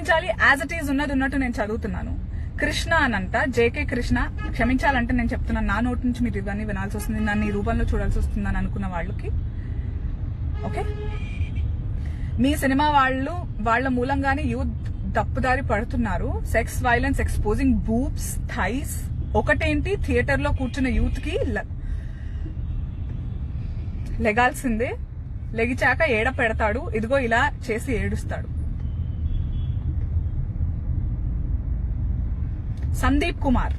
క్షమించాలి, as it is ఉన్నది ఉన్నట్టు నేను చదువుతున్నాను. కృష్ణ అనంట, జేకే కృష్ణ. క్షమించాలంటే నేను చెప్తున్నాను, నా నోటి నుంచి మీరు ఇవన్నీ వినాల్సి వస్తుంది, నన్ను ఈ రూపంలో చూడాల్సి వస్తుందని అనుకున్న వాళ్ళకి. ఓకే, మీ సినిమా వాళ్ళ మూలంగానే యూత్ తప్పుదారి పడుతున్నారు. Sex violence, exposing boobs, thighs. ఒకటేంటి, థియేటర్ లో కూర్చున్న యూత్ కి లెగాల్సిందే, లెగిచాక ఏడ పెడతాడు, ఇదిగో ఇలా చేసి ఏడుస్తాడు. సందీప్ కుమార్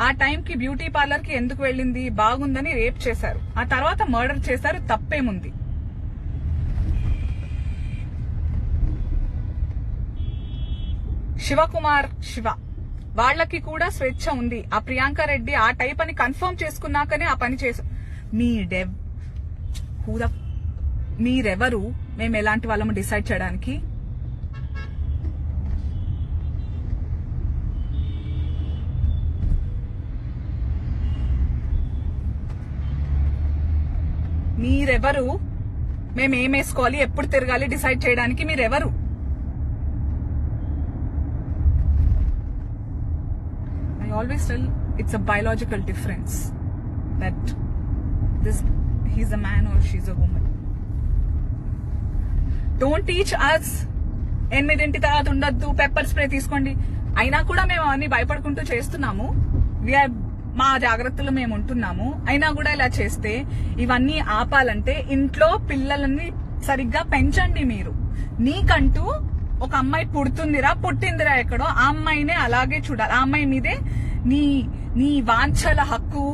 ఆ టైంకి బ్యూటీ పార్లర్ కి ఎందుకు వెళ్ళింది, బాగుందని రేప్ చేశారు, ఆ తర్వాత మర్డర్ చేశారు, తప్పేముంది? శివకుమార్ శివ, వాళ్ళకి కూడా స్వేచ్ఛ ఉంది. ఆ ప్రియాంక రెడ్డి ఆ టైప్ అని కన్ఫర్మ్ చేసుకున్నాకనే ఆ పని చేశారు. మీరెవరు మేము ఎలాంటి వాళ్ళము డిసైడ్ చేయడానికి? మీరెవరు మేము ఏం వేసుకోవాలి, ఎప్పుడు తిరగాలి డిసైడ్ చేయడానికి? మీరెవరు? I always tell it's a biological difference that he's a man or she's a woman. Don't teach us 8 తర్వాత ఉండొద్దు, పెప్పర్ స్ప్రే తీసుకోండి. అయినా కూడా మేము అన్ని భయపడుకుంటూ చేస్తున్నాము. మా జాగ్రత్తలు మేము ఉంటున్నాము. అయినా కూడా ఇలా చేస్తే ఇవన్నీ ఆపాలంటే ఇంట్లో పిల్లలని సరిగ్గా పెంచండి. మీరు నీకంటూ ఒక అమ్మాయి పుట్టిందిరా ఎక్కడో, ఆ అమ్మాయినే అలాగే చూడాలి. ఆ అమ్మాయి మీదే నీ వాంఛల హక్కు,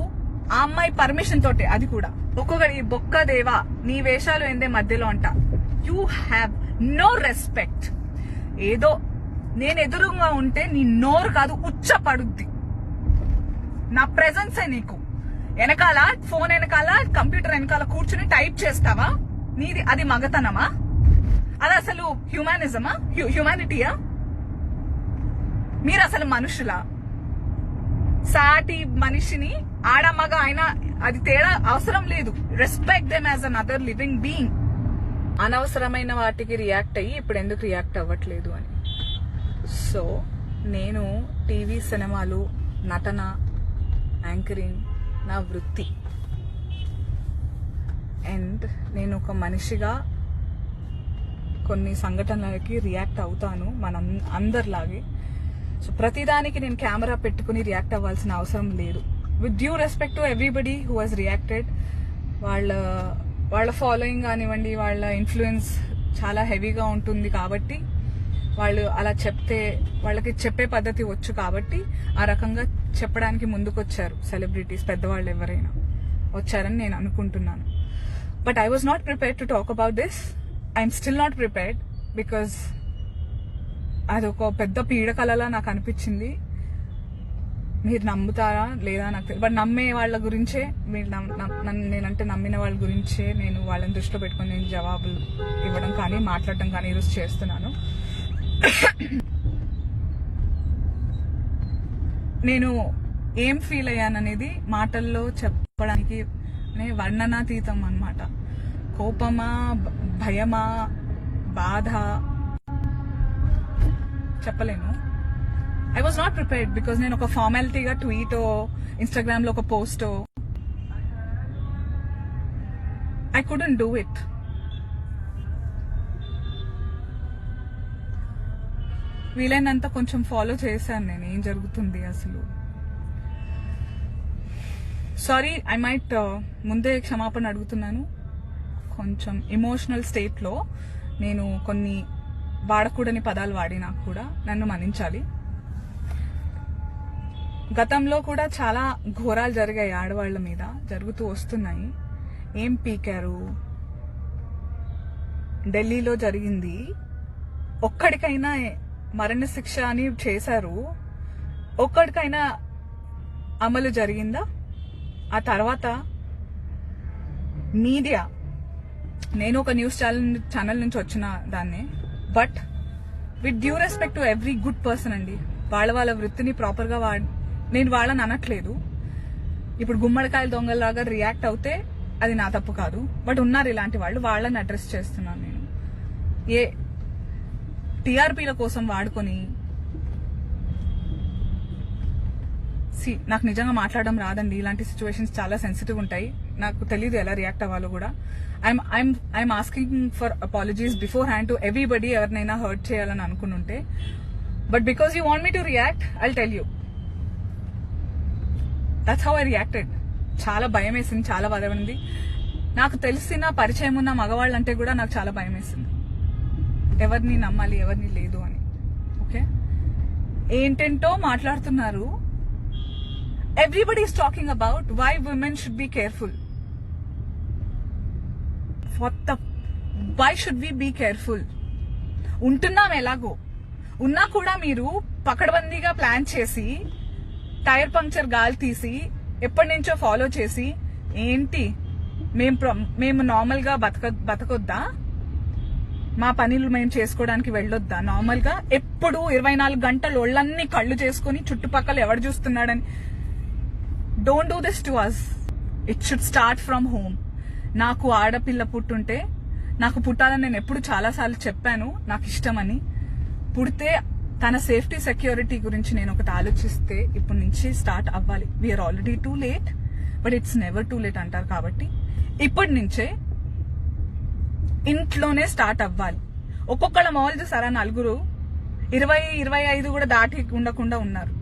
ఆ అమ్మాయి పర్మిషన్ తోటే. అది కూడా ఒక్కొక్కటి బొక్కదేవా నీ వేషాలు ఏందే మధ్యలో అంట. You have no respect. ఏదో నేను ఎదురుగా ఉంటే నీ నోరు కాదు ఉచ్చపడుద్ది. నా ప్రెజెన్సే నీకు వెనకాల, ఫోన్ వెనకాల, కంప్యూటర్ వెనకాల కూర్చుని టైప్ చేస్తావా? నీది అది మగతనమా? అది అసలు హ్యూమానిజమా, హ్యూమానిటీయా? మీరు అసలు మనుషులా? సాటి మనిషిని ఆడమగ అయినా అది తేడా అవసరం లేదు. Respect them as an other living being. అనవసరమైన వాటికి రియాక్ట్ అయ్యి ఇప్పుడు ఎందుకు రియాక్ట్ అవ్వట్లేదు అని. సో నేను టీవీ, సినిమాలు, నటన, యాంకరింగ్ నా వృత్తి. అండ్ నేను ఒక మనిషిగా కొన్ని సంఘటనలకి రియాక్ట్ అవుతాను, మనం అందరిలాగే. సో ప్రతిదానికి నేను కెమెరా పెట్టుకుని రియాక్ట్ అవ్వాల్సిన అవసరం లేదు. With due respect to everybody who has reacted. వాళ్ళ ఫాలోయింగ్ కానివ్వండి, వాళ్ళ ఇన్ఫ్లుయెన్స్ చాలా హెవీగా ఉంటుంది కాబట్టి వాళ్ళు అలా చెప్తే, వాళ్ళకి చెప్పే పద్ధతి వచ్చు కాబట్టి ఆ రకంగా చెప్పడానికి ముందుకొచ్చారు సెలబ్రిటీస్, పెద్దవాళ్ళు ఎవరైనా వచ్చారని నేను అనుకుంటున్నాను. But I was not prepared to talk about this. I'm still not prepared because అదొక పెద్ద పీడకలలా నాకు అనిపించింది. మీరు నమ్ముతారా లేదా నాకు తెలియదు, బట్ నమ్మే వాళ్ళ గురించే, మీరు నేనంటే నమ్మిన వాళ్ళ గురించే నేను వాళ్ళని దృష్టిలో పెట్టుకుని నేను జవాబులు ఇవ్వడం కానీ మాట్లాడడం కానీ ఈరోజు చేస్తున్నాను. నేను ఏం ఫీల్ అయ్యాననేది మాటల్లో చెప్పడానికి వర్ణనాతీతం అన్నమాట. కోపమా, భయమా, బాధ చెప్పలేను. I was not prepared because నేను ఒక ఫార్మాలిటీగా ట్వీటో, ఇన్స్టాగ్రామ్ లో ఒక పోస్టో, ఐ కుడెంట్ డూ ఇట్. వీలైనంత కొంచెం ఫాలో చేశాను నేను ఏం జరుగుతుంది అసలు. సారీ, ఐ మైట్ ముందే క్షమాపణ అడుగుతున్నాను. కొంచెం ఎమోషనల్ స్టేట్లో నేను కొన్ని వాడకూడని పదాలు వాడినా కూడా నన్ను మన్నించాలి. గతంలో కూడా చాలా ఘోరాలు జరిగాయి, ఆడవాళ్ల మీద జరుగుతూ వస్తున్నాయి. ఏం పీకారు? ఢిల్లీలో జరిగింది. ఒక్కడికైనా మరణ శిక్ష అని చేశారు, ఒక్కడికైనా అమలు జరిగిందా? ఆ తర్వాత మీడియా, నేను ఒక న్యూస్ ఛానల్ నుంచి వచ్చిన దాన్ని, but with due respect to every good person అండి, వాళ్ళ వృత్తిని ప్రాపర్గా నేను వాళ్ళని అనట్లేదు. ఇప్పుడు గుమ్మడికాయల దొంగలాగా రియాక్ట్ అవుతే అది నా తప్పు కాదు, బట్ ఉన్నారు ఇలాంటి వాళ్ళు, వాళ్ళని అడ్రస్ చేస్తున్నాను నేను. టీఆర్పీల కోసం వాడుకొని నాకు నిజంగా మాట్లాడడం రాదండి. ఇలాంటి సిచ్యువేషన్స్ చాలా సెన్సిటివ్ ఉంటాయి. నాకు తెలియదు ఎలా రియాక్ట్ అవ్వాలో కూడా. I'm asking for apologies before hand to everybody ఎవరినైనా హర్ట్ చేయాలని అనుకుంటే. But because you want me to react, I'll tell you that's how I reacted. చాలా భయం వేసింది, చాలా బాధపడింది. నాకు తెలిసిన పరిచయం ఉన్న మగవాళ్ళంటే కూడా నాకు చాలా భయం వేసింది. ఎవరిని నమ్మాలి, ఎవరిని లేదు అని. ఓకే, ఏంటేంటో మాట్లాడుతున్నారు. Everybody is talking about why women should be careful. Why should we be careful? ఉంటున్నాం ఎలాగో. ఉన్నా కూడా మీరు పకడ్బందీగా ప్లాన్ చేసి టైర్ పంక్చర్ గాలి తీసి ఎప్పటి నుంచో ఫాలో చేసి ఏంటి మేము నార్మల్ గా బతకొద్దా? మా పనులు మేము చేసుకోవడానికి వెళ్ళొద్దా? నార్మల్ గా ఎప్పుడు 24 గంటలు ఒళ్ళన్నీ కళ్ళు చేసుకుని చుట్టుపక్కల ఎవడు చూస్తున్నాడని. Don't do this to us. It should start from home. నాకు ఆడపిల్ల పుట్టుంటే, నాకు పుట్టాలని నేను ఎప్పుడు చాలాసార్లు చెప్పాను, నాకు ఇష్టమని. పుడితే తన సేఫ్టీ సెక్యూరిటీ గురించి నేను ఒకటి ఆలోచిస్తే ఇప్పటి నుంచి స్టార్ట్ అవ్వాలి. We are already too late, but it's never too late అంటారు. కాబట్టి ఇప్పటి నుంచే ఇంట్లోనే స్టార్ట్ అవ్వాలి. ఒక్కొక్కళ్ళ మాల్ చూసారా, 4, 20, 25 కూడా దాటి ఉండకుండా ఉన్నారు.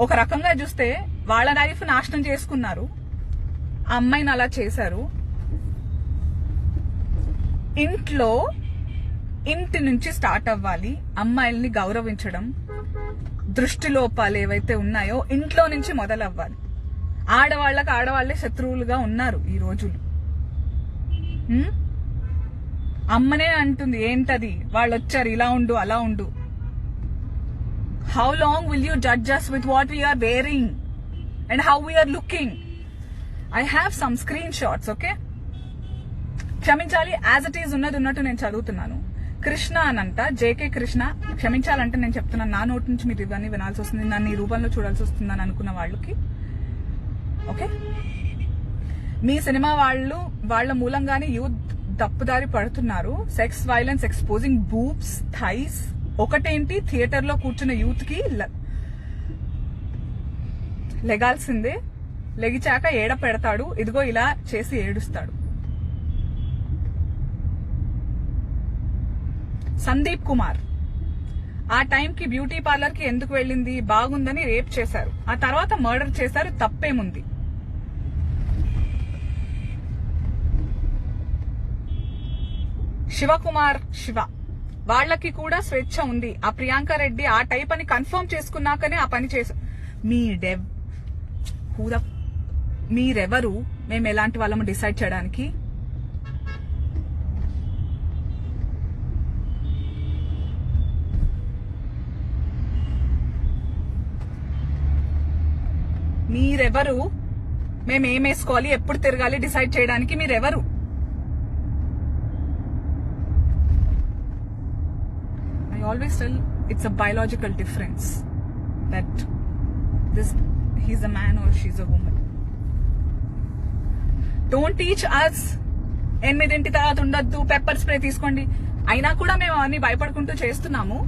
ఒక రకంగా చూస్తే వాళ్ళ లైఫ్ నాశనం చేసుకున్నారు, ఆ అమ్మాయిని అలా చేశారు. ఇంటి నుంచి స్టార్ట్ అవ్వాలి. అమ్మాయిల్ని గౌరవించడం, దృష్టి లోపాలు ఏవైతే ఉన్నాయో ఇంట్లో నుంచి మొదలవ్వాలి. ఆడవాళ్లే శత్రువులుగా ఉన్నారు ఈ రోజులు. అమ్మనే అంటుంది ఏంటది, వాళ్ళు వచ్చారు ఇలా ఉండు అలా ఉండు. How long will you judge us with what we are wearing and how we are looking? I have some screenshots, okay? క్షమించాలి, యాజ్ ఇట్ ఈజ్ ఉన్నట్టు నేను చదువుతున్నాను. కృష్ణ అనంట, జేకే కృష్ణ. క్షమించాలంటే నేను చెప్తున్నాను, నా నోటి నుంచి మీరు ఇవన్నీ వినాల్సి వస్తుంది, నన్ను ఈ రూపంలో చూడాల్సి వస్తుందని అనుకున్న వాళ్ళకి. ఓకే, మీ సినిమా వాళ్ళ మూలంగానే యూత్ తప్పుదారి పడుతున్నారు. Sex violence, exposing boobs, thighs. ఒకటేంటి, థియేటర్ లో కూర్చున్న యూత్ కి లెగాల్సిందే. లెగిచాక ఏడ పెడతాడు, ఇదిగో ఇలా చేసి ఏడుస్తాడు. సందీప్ కుమార్ ఆ టైంకి బ్యూటీ పార్లర్ కి ఎందుకు వెళ్ళింది, బాగుందని రేప్ చేశారు, ఆ తర్వాత మర్డర్ చేశారు, తప్పేముంది? శివకుమార్ శివ, వాళ్ళకి కూడా స్వేచ్ఛ ఉంది. ఆ ప్రియాంక రెడ్డి ఆ టైప్ అని కన్ఫర్మ్ చేసుకున్నాకనే ఆ పని చేశారు. మీరెవరు మేము ఎలాంటి వాళ్ళము డిసైడ్ చేయడానికి? మీరెవరు మేము ఏం వేసుకోవాలి, ఎప్పుడు తిరగాలి డిసైడ్ చేయడానికి? మీరెవరు? I always tell it's a biological difference that he's a man or she's a woman. Don't teach us 8 తర్వాత ఉండొద్దు, పెప్పర్ స్ప్రే తీసుకోండి. అయినా కూడా మేము అవన్నీ భయపడుకుంటూ చేస్తున్నాము.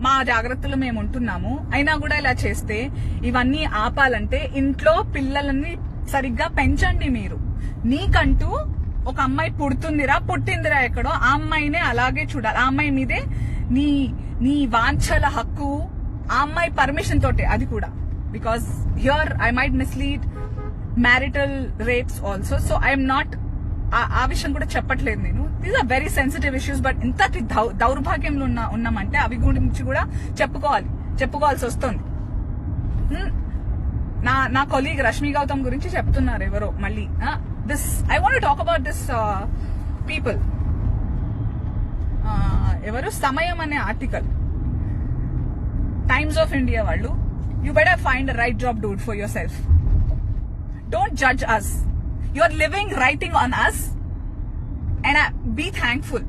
మా జాగ్రత్తలు మేము ఉంటున్నాము. అయినా కూడా ఇలా చేస్తే ఇవన్నీ ఆపాలంటే ఇంట్లో పిల్లలని సరిగ్గా పెంచండి. మీరు నీకంటూ ఒక అమ్మాయి పుట్టిందిరా ఎక్కడో, ఆ అమ్మాయినే అలాగే చూడాలి. ఆ అమ్మాయి మీదే నీ వాంఛల హక్కు, ఆ అమ్మాయి పర్మిషన్ తోటే, అది కూడా. Because here I might mislead marital rapes also. So I'm not ఆ విషయం కూడా చెప్పట్లేదు నేను. These are very sensitive issues. But ఇంతటి దౌర్భాగ్యంలో ఉన్నామంటే అవి గురించి కూడా చెప్పుకోవాల్సి వస్తుంది. నా కొలీగ్ రష్మి గౌతమ్ గురించి చెప్తున్నారు ఎవరో మళ్ళీ. I want talk about this people. ఎవరు, సమయం అనే ఆర్టికల్, టైమ్స్ ఆఫ్ ఇండియా వాళ్ళు. You better find a right job, do it for yourself. Don't judge us. You are living, writing on us, and be thankful.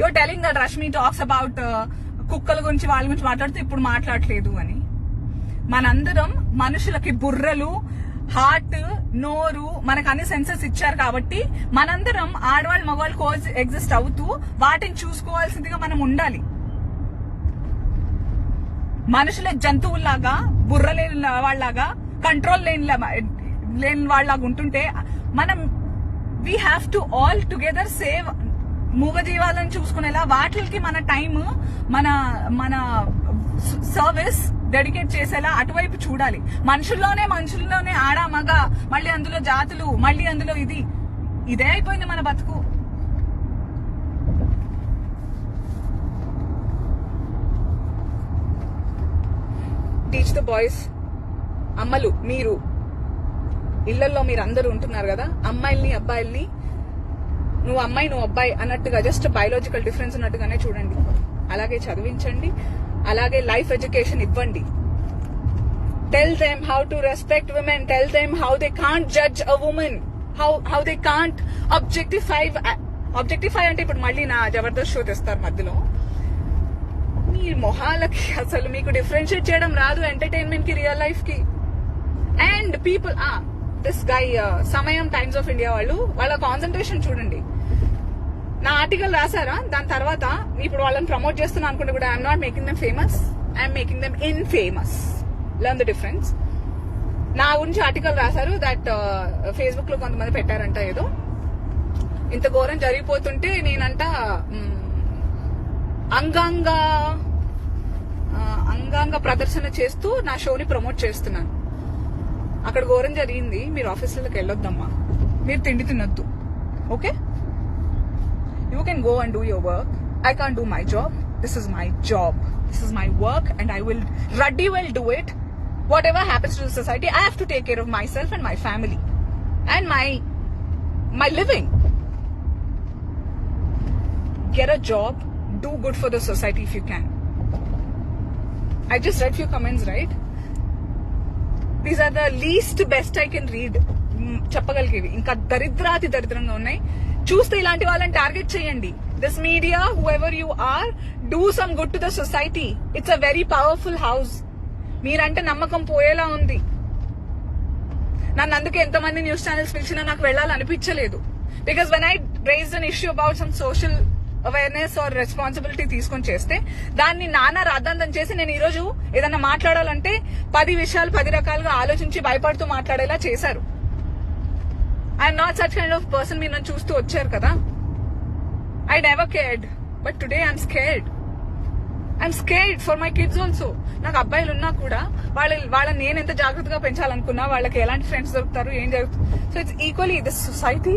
You're telling that Rashmi talks about కుక్కల గురించి వాళ్ళ గురించి మాట్లాడుతూ ఇప్పుడు మాట్లాడలేదు అని. మనందరం మనుషులకి బుర్రలు, హార్ట్, నోరు, మనకు అన్ని సెన్సెస్ ఇచ్చారు కాబట్టి మనందరం ఆడవాళ్ళు మగవాళ్ళు కో ఎగ్జిస్ట్ అవుతూ వాటిని చూసుకోవాల్సిందిగా మనం ఉండాలి. మనుషుల జంతువుల్లాగా, బుర్ర లేని వాళ్ళలాగా, కంట్రోల్ లేని వాళ్ళలాగా ఉంటుంటే మనం we have to all together save మూగ జీవాలను చూసుకునేలా వాటికి మన టైం, మన సర్వీస్ డెడికేట్ చేసేలా అటువైపు చూడాలి. మనుషుల్లోనే ఆడ మగ, మళ్ళీ అందులో జాతులు, మళ్ళీ అందులో ఇదే అయిపోయింది మన బతుకు. Teach the boys. అమ్మలు, మీరు ఇళ్లలో మీరు అందరూ ఉంటున్నారు కదా, అమ్మాయిల్ని అబ్బాయిల్ని నువ్వు అమ్మాయి నువ్వు అబ్బాయి అన్నట్టుగా జస్ట్ బయాలజికల్ డిఫరెన్స్ ఉన్నట్టుగానే చూడండి. అలాగే చదివించండి, అలాగే లైఫ్ ఎడ్యుకేషన్ ఇవ్వండి. Tell them how to respect women, tell them how they can't judge a women, how they can't objectify అంటే ఇప్పుడు మళ్ళీ నా జబర్దస్త్ షో తెస్తారు మధ్యలో. మీ మొహాలకి అసలు మీకు డిఫరెన్షియేట్ చేయడం రాదు ఎంటర్టైన్మెంట్ కి, రియల్ లైఫ్ కి. అండ్ పీపుల్ దిస్ గై సమయం టైమ్స్ ఆఫ్ ఇండియా వాళ్ళ కాన్సన్ట్రేషన్ చూడండి. నా ఆర్టికల్ రాసారా, దాని తర్వాత ఇప్పుడు వాళ్ళని ప్రమోట్ చేస్తున్నా అనుకుంటే కూడా I'm not making them famous, I'm making them infamous. Learn the difference. నా గురించి ఆర్టికల్ రాశారు, దట్ ఫేస్బుక్ లో కొంతమంది పెట్టారంట, ఏదో ఇంత ఘోరం జరిగిపోతుంటే నేనంట అంగాంగ ప్రదర్శన చేస్తూ నా షోని ప్రమోట్ చేస్తున్నాను. అక్కడ ఘోరం జరిగింది, మీరు ఆఫీసులకు వెళ్ళొద్దమ్మా, మీరు తిండి తినొద్దు. Okay, you can go and do your work. I can't do my job. This is my job, this is my work, and I will ready well do it. Whatever happens to the society, I have to take care of myself and my family and my living. Get a job, do good for the society if you can. I just read few comments, right? These are the least best I can read. చెప్పగలిగేవి ఇంకా దరిద్రాతి దరిద్రంగా ఉన్నాయి. చూస్తే ఇలాంటి వాళ్ళని target చేయండి. This media, whoever you are, do some good to the society. It's a very powerful house. మీరంటే నమ్మకం పోయేలా ఉంది. నన్ను అందుకే ఎంతమంది న్యూస్ ఛానల్స్ పిలిచినా నాకు వెళ్ళాలనిపించలేదు. Because when I raised an issue about some social awareness or responsibility తీసుకొని చేస్తే దాన్ని నానా రాద్ధాంతం చేసి నేను ఈ రోజు ఏదన్నా మాట్లాడాలంటే 10 విషయాలు 10 రకాలుగా ఆలోచించి భయపడుతూ మాట్లాడేలా చేశారు. I'm not such kind of person. మీరు నన్ను చూస్తూ వచ్చారు కదా. I never cared, but today I'm scared. I'm scared for my kids also. నాకు అబ్బాయిలు ఉన్నా కూడా వాళ్ళని నేను ఎంత జాగ్రత్తగా పెంచాలనుకున్నా వాళ్ళకి ఎలాంటి ఫ్రెండ్స్ దొరుకుతారు, ఏం జరుగుతుంది. So it's equally this society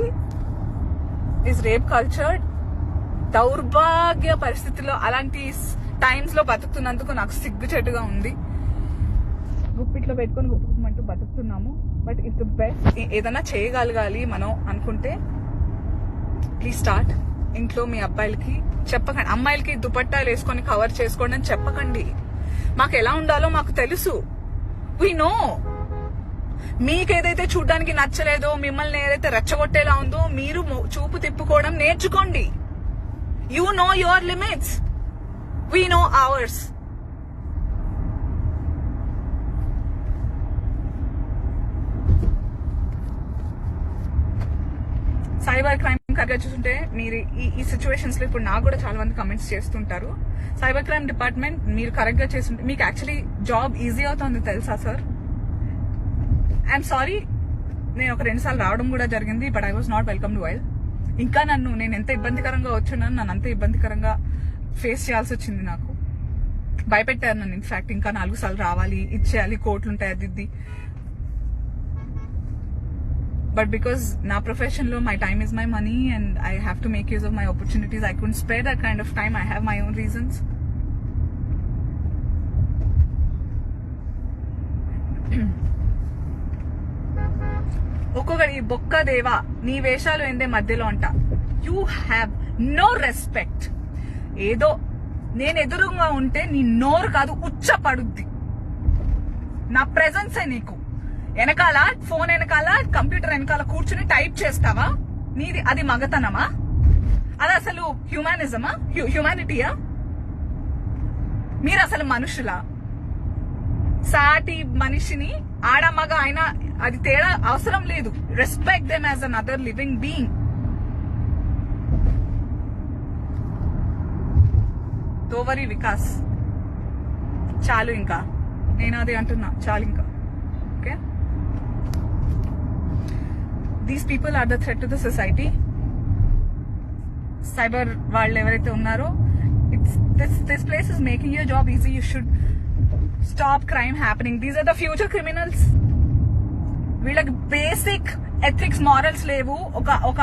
is rape cultured. దౌర్భాగ్య పరిస్థితుల్లో అలాంటి టైమ్స్ లో బతుకుతున్నందుకు నాకు సిగ్గుచెట్టుగా ఉంది. గుప్పిట్లో పెట్టుకుని గుప్పుకుమంటూ బతుకుతున్నాము. But it's the best. ఏదైనా చేయగలగాలి మనం అనుకుంటే ప్లీజ్ స్టార్ట్. ఇంట్లో మీ అబ్బాయిలకి చెప్పకండి, అమ్మాయిలకి దుపట్టాలు వేసుకొని కవర్ చేసుకోండి అని చెప్పకండి. మాకు ఎలా ఉండాలో మాకు తెలుసు. We know. మీకేదైతే చూడ్డానికి నచ్చలేదో, మిమ్మల్ని ఏదైతే రెచ్చగొట్టేలా ఉందో మీరు చూపు తిప్పుకోవడం నేర్చుకోండి. You know your limits, we know hours. Cyber crime కరెక్ట్గా చూస్తుంటే మీరు ఈ సిచ్యువేషన్స్ లో ఇప్పుడు నాకు కూడా చాలా మంది కమెంట్స్ చేస్తుంటారు. సైబర్ క్రైమ్ డిపార్ట్మెంట్ మీరు కరెక్ట్ గా చేస్తుంటే మీకు యాక్చువల్లీ జాబ్ ఈజీ అవుతుంది తెలుసా సార్? ఐఎమ్ సారీ, నేను ఒక 2 సార్లు రావడం కూడా జరిగింది. But I was not welcome to while. ఇంకా నేను ఎంత ఇబ్బందికరంగా వచ్చున్నాను, నన్ను అంత ఇబ్బందికరంగా ఫేస్ చేయాల్సి వచ్చింది. నాకు భయపెట్టారు నన్ను. ఇన్ఫాక్ట్ ఇంకా 4 సార్లు రావాలి, ఇచ్చేయాలి, కోర్టులు ఉంటాయి, అది. But because na profession lo my time is my money and I have to make use of my opportunities, I couldn't spare that kind of time. I have my own reasons. ఒక్కొక్కడి బొక్క దేవా నీ వేషాలు ఏందే మధ్యలో అంట. You have no respect. ఏదో నేను ఎదురుగా ఉంటే నీ నోరు కాదు ఉచ్చ పడుద్ది. నా ప్రెజెన్సే నీకు. వెనకాల ఫోన్ వెనకాల కంప్యూటర్ వెనకాల కూర్చుని టైప్ చేస్తావా? నీది అది మగతనమా? అది అసలు హ్యూమానిజమా? హ్యూమానిటీయా? మీరు అసలు మనుషులా? సాటి మనిషిని ఆడ మగ అయినా అది తేడా అవసరం లేదు. Respect them as an other living being. తోవరి వికాస్ చాలు, ఇంకా నేను అది అంటున్నా, చాలు ఇంకా. Okay, these people are the threat to the society. Cyber వాళ్ళు ఎవరైతే ఉన్నారో, this place is making your job easy. You should stop crime happening. These are the future criminals. వీళ్ళకి బేసిక్ ఎథిక్స్, మారల్స్ లేవు. ఒక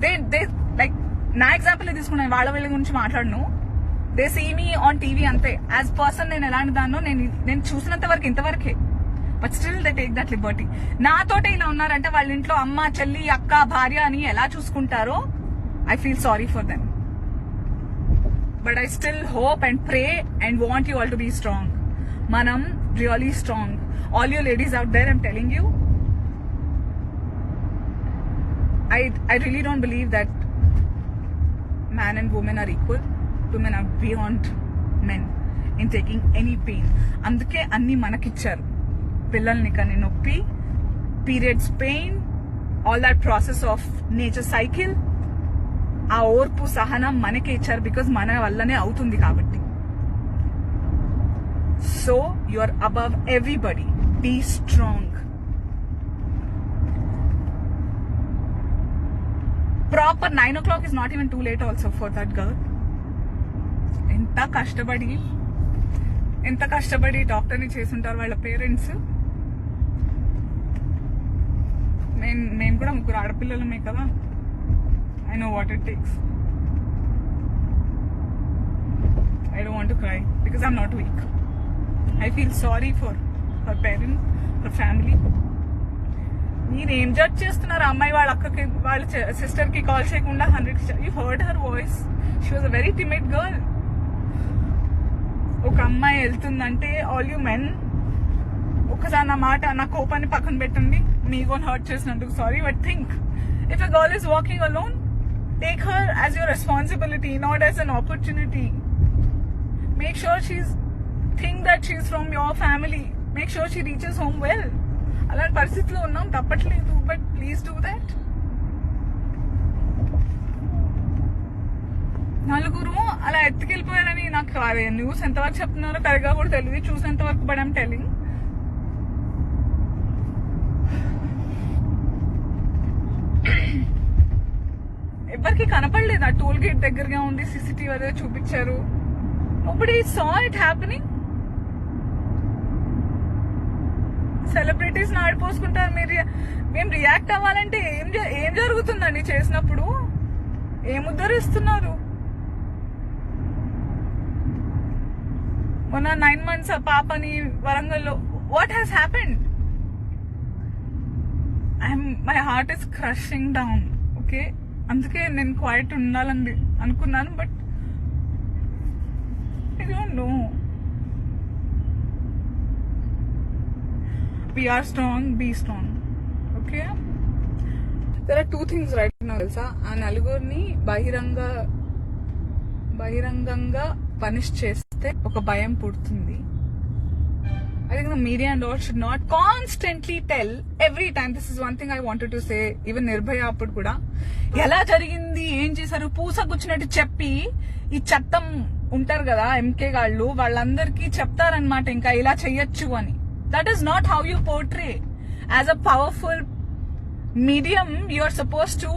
దే లైక్ నా example తీసుకున్నాను, వీళ్ళ గురించి మాట్లాడను. They see me on TV అంతే. యాజ్ పర్సన్ నేను ఎలాంటి దాన్నో నేను చూసినంత వరకు ఇంతవరకే. But still they take that liberty. నాతోటే ఇలా ఉన్నారంటే వాళ్ళ ఇంట్లో అమ్మ, చెల్లి, అక్క, భార్య అని ఎలా చూసుకుంటారో I feel sorry for them. But I still hope and pray and want you all to be strong. Manam, really strong. All you ladies out there, I'm telling you, I really don't believe that man and woman are equal. Women are beyond men in taking any pain. Anduke anni manakicharu. Pillalni kani noppi, periods pain, all that process of nature cycle. ఆ ఓర్పు, సహనం మనకే ఇచ్చారు. Because మన వల్లనే అవుతుంది కాబట్టి. So you are above everybody. Be strong. Proper 9 o'clock is not even too late also for that girl. ఎంత కష్టపడి డాక్టర్ని చేసుంటారు వాళ్ళ పేరెంట్స్. మేము కూడా 3 ఆడపిల్లలమే కదా. I know what it takes. I don't want to cry because I'm not weak. I feel sorry for her parents, her family. మీరేం judge చేస్తున్నారు? అమ్మాయి వాళ్ళ అక్కకి, వాళ్ళ సిస్టర్ కి కాల్ చేయకుండా 100. You heard her voice. She was a very timid girl. ఒక అమ్మాయి వెళ్తుందంటే ఆల్ యూ మెన్ ఒకసారి నా మాట, నా కోపాన్ని పక్కన పెట్టండి. మీ గోన్ హర్ట్ చేసినందుకు sorry. But think, if a girl is walking alone, take her as your responsibility, not as an opportunity. Make sure think that she's from your family. Make sure she reaches home well. అలాంటి పరిస్థితిలో ఉన్నాం, తప్పట్లేదు. But please do that. నలుగురు అలా ఎత్తుకెళ్ళిపోయారని నాకు news ఎంతవరకు చెప్తున్నారో కరెక్ట్గా కూడా తెలియదు, చూసేంత వరకు. బట్ ఐమ్ టెల్లింగ్, ఎవరికి కనపడలేదు. ఆ టోల్ గేట్ దగ్గరగా ఉంది, సీసీటీవీ అదే చూపించారు. Nobody saw it happening. Celebrities ఆడిపోసుకుంటారు. మేము రియాక్ట్ అవ్వాలంటే ఏం జరుగుతుందండి చేసినప్పుడు? ఏం ఉద్ధరిస్తున్నారు? మొన్న 9 months ఆ పాపని వరంగల్లో, what has happened? My heart is crushing down. Okay, అందుకే నేను క్వైట్ ఉండాలని అనుకున్నాను. But I don't know. We are strong, be strong. Okay? There are 2 things right now, తెలుసా? ఆ నలుగురిని బహిరంగంగా పనిష్ చేస్తే ఒక భయం పుడుతుంది. I think the media and all should not constantly tell every time. This is one thing I wanted to say. Even Nirbhaya appudu kuda ఎలా జరిగింది, ఏం చేశారు, పూసగుచ్చినట్టు చెప్పి ఈ చట్టం ఉంటారు కదా ఎంకే గాళ్ళు, వాళ్ళందరికీ చెప్తారనమాట ఇంకా ఇలా చెయ్యొచ్చు అని. That is not how you portray. As a powerful medium, you are supposed to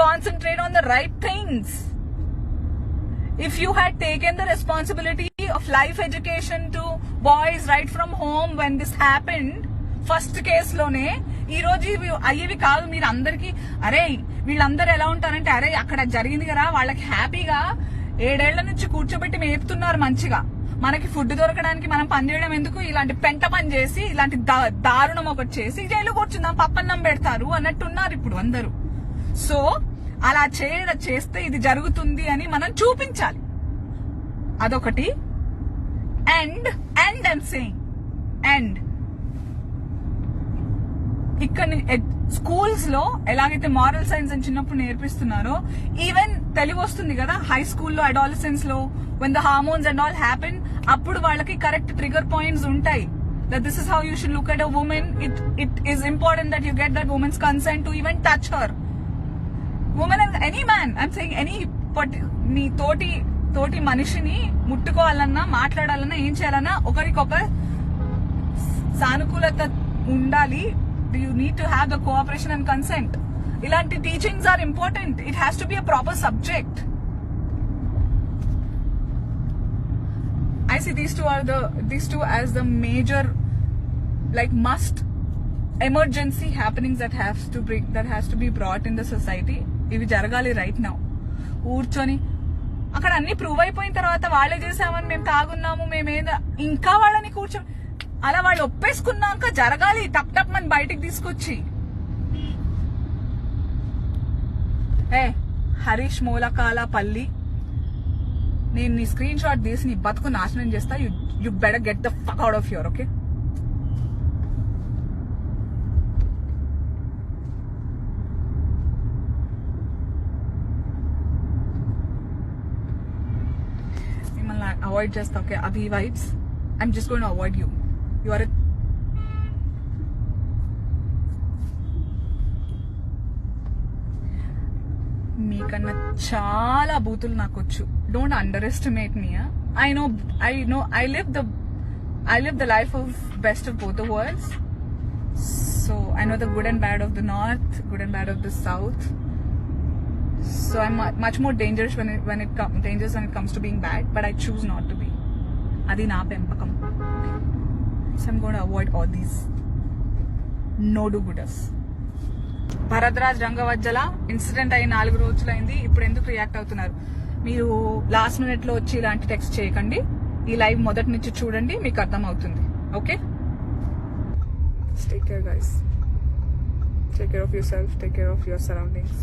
concentrate on the right things. If you had taken the responsibility of life education to boys right from home when this happened, first case లోనే ఈ రోజు ఇవి అయ్యేవి కాదు. మీరు అందరికి అరే వీళ్ళందరూ ఎలా ఉంటారంటే, అరే అక్కడ జరిగింది కదా, వాళ్ళకి హ్యాపీగా 7 ఏళ్ల నుంచి కూర్చోబెట్టి మేపుతున్నారు మంచిగా. మనకి ఫుడ్ దొరకడానికి మనం పని చేయడం ఎందుకు, ఇలాంటి పెంట పని చేసి ఇలాంటి దారుణం ఒకటి చేసి జైలు కూర్చుందాం, పప్పన్నం పెడతారు అన్నట్టున్నారు ఇప్పుడు అందరూ. సో అలా చేస్తే ఇది జరుగుతుంది అని మనం చూపించాలి, అదొకటి. అండ్ ఐమ్ సేయింగ్ అండ్ ఇక్కడ స్కూల్స్ లో ఎలాగైతే మారల్ సైన్స్ అని చిన్నప్పుడు నేర్పిస్తున్నారో, ఈవెన్ తెలివి వస్తుంది కదా హై స్కూల్లో, అడాలసెన్స్ లో, when the hormones and all happen, అప్పుడు వాళ్ళకి కరెక్ట్ ట్రిగర్ పాయింట్స్ ఉంటాయి. that this is how you should look at a woman. It is important that you get that woman's consent to even touch her. Woman and any man, I'm saying any మీ తోటి మనిషిని ముట్టుకోవాలన్నా మాట్లాడాలన్నా ఏం చేయాలన్నా ఒకరికొకరు సానుకూలత ఉండాలి. You need to have the cooperation and consent. ఇలాంటి teachings are important. It has to be a proper subject. I see these two as the major, like, must emergency happenings that has to be brought in the society. ఇవి జరగాలి right now. కూర్చొని అక్కడ అన్ని prove అయిపోయిన తర్వాత వాళ్ళే చేసామని మేము తాగున్నాము మేమేదా ఇంకా వాళ్ళని కూర్చొని అలా వాళ్ళు ఒప్పేసుకున్నాక జరగాలి. టప్ మన బయటికి తీసుకొచ్చి హరీష్ మూలకాల పల్లి, నేను నీ స్క్రీన్ షాట్ తీసి నీ బతుకు నాశనం చేస్తా. You better get the fuck out of here. Okay, మిమ్మల్ని అవాయిడ్ చేస్తా. Okay, Abhi vibes, I'm just going to avoid you. You are మీకన్నా చాలా బూతులు నాకు వచ్చు. Don't underestimate me. I live the life of best of both the worlds. So I know the good and bad of the north, good and bad of the south. So I'm much more dangerous when it comes to being bad, but I choose not to be. Adi na pempakam. So I'm going to avoid all these no do gooders. Bharadwaj Rangavajjala incident అయ్యి 4 రోజులైంది. ఇప్పుడు ఎందుకు react అవుతున్నారు? మీరు last minute లో వచ్చి ఇలాంటి text చేయకండి. ఈ లైవ్ మొదటి నుంచి చూడండి, మీకు అర్థం అవుతుంది. Okay, take care guys, take care of your self, take care of your surroundings.